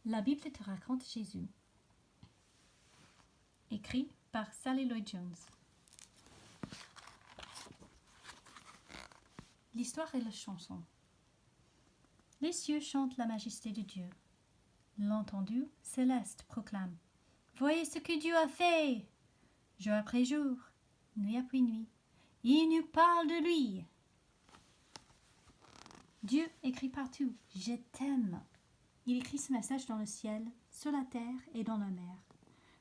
La Bible te raconte Jésus. Écrit par Sally Lloyd Jones. L'histoire et la chanson. Les cieux chantent la majesté de Dieu. L'entendu céleste proclame: Voyez ce que Dieu a fait! Jour après jour, nuit après nuit, il nous parle de lui. Dieu écrit partout: Je t'aime. Il écrit ce message dans le ciel, sur la terre et dans la mer.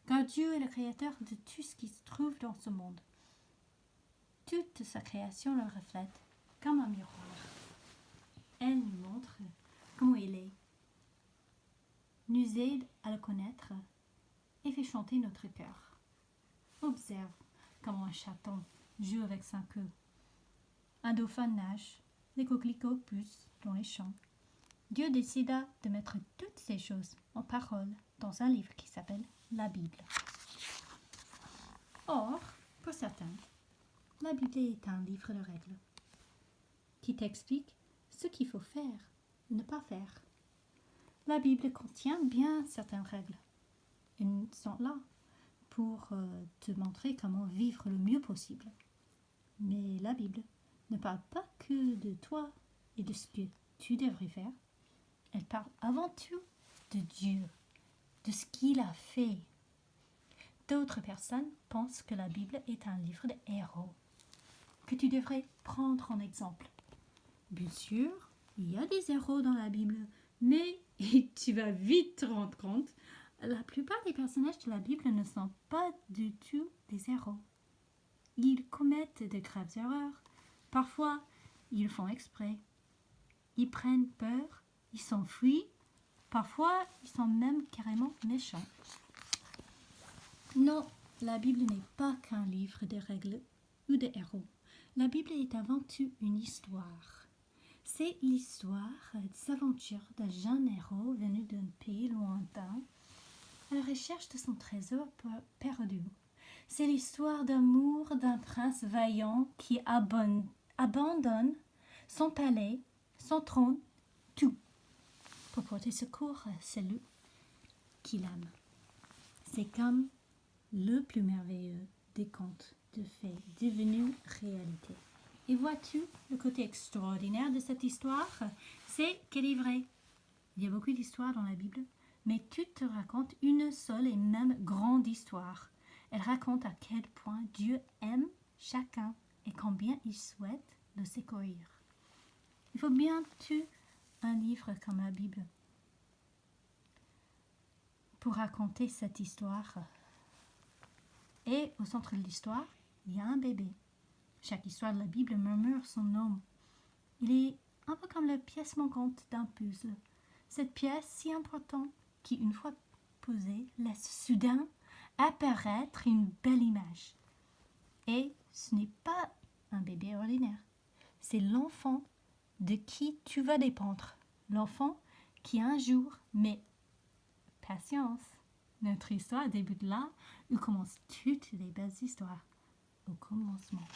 Car Dieu est le créateur de tout ce qui se trouve dans ce monde. Toute sa création le reflète comme un miroir. Elle nous montre comment il est, nous aide à le connaître et fait chanter notre cœur. Observe comment un chaton joue avec sa queue. Un dauphin nage, les coquelicots poussent dans les champs. Dieu décida de mettre toutes ces choses en paroles dans un livre qui s'appelle la Bible. Or, pour certains, la Bible est un livre de règles qui t'explique ce qu'il faut faire ou ne pas faire. La Bible contient bien certaines règles. Elles sont là pour te montrer comment vivre le mieux possible. Mais la Bible ne parle pas que de toi et de ce que tu devrais faire. Elle parle avant tout de Dieu, de ce qu'il a fait. D'autres personnes pensent que la Bible est un livre de héros, que tu devrais prendre en exemple. Bien sûr, il y a des héros dans la Bible, mais tu vas vite te rendre compte, la plupart des personnages de la Bible ne sont pas du tout des héros. Ils commettent de graves erreurs. Parfois, ils font exprès. Ils prennent peur, ils s'enfuient. Parfois, ils sont même carrément méchants. Non, la Bible n'est pas qu'un livre de règles ou de héros. La Bible est avant tout une histoire. C'est l'histoire des aventures d'un jeune héros venu d'un pays lointain à la recherche de son trésor perdu. C'est l'histoire d'amour d'un prince vaillant qui abandonne son palais, son trône, tout, pour porter secours à celui qu'il aime. C'est comme le plus merveilleux des contes de fées devenu réalité. Et vois-tu, le côté extraordinaire de cette histoire, c'est qu'elle est vraie. Il y a beaucoup d'histoires dans la Bible, mais toutes te racontent une seule et même grande histoire. Elle raconte à quel point Dieu aime chacun et combien il souhaite le secourir. Il faut bien un livre comme la Bible pour raconter cette histoire. Et au centre de l'histoire, il y a un bébé. Chaque histoire de la Bible murmure son nom. Il est un peu comme la pièce manquante d'un puzzle. Cette pièce si importante qui, une fois posée, laisse soudain apparaître une belle image. Et ce n'est pas un bébé ordinaire. C'est l'enfant de qui tu vas dépendre. L'enfant qui un jour, mais patience, notre histoire débute là où commencent toutes les belles histoires, au commencement.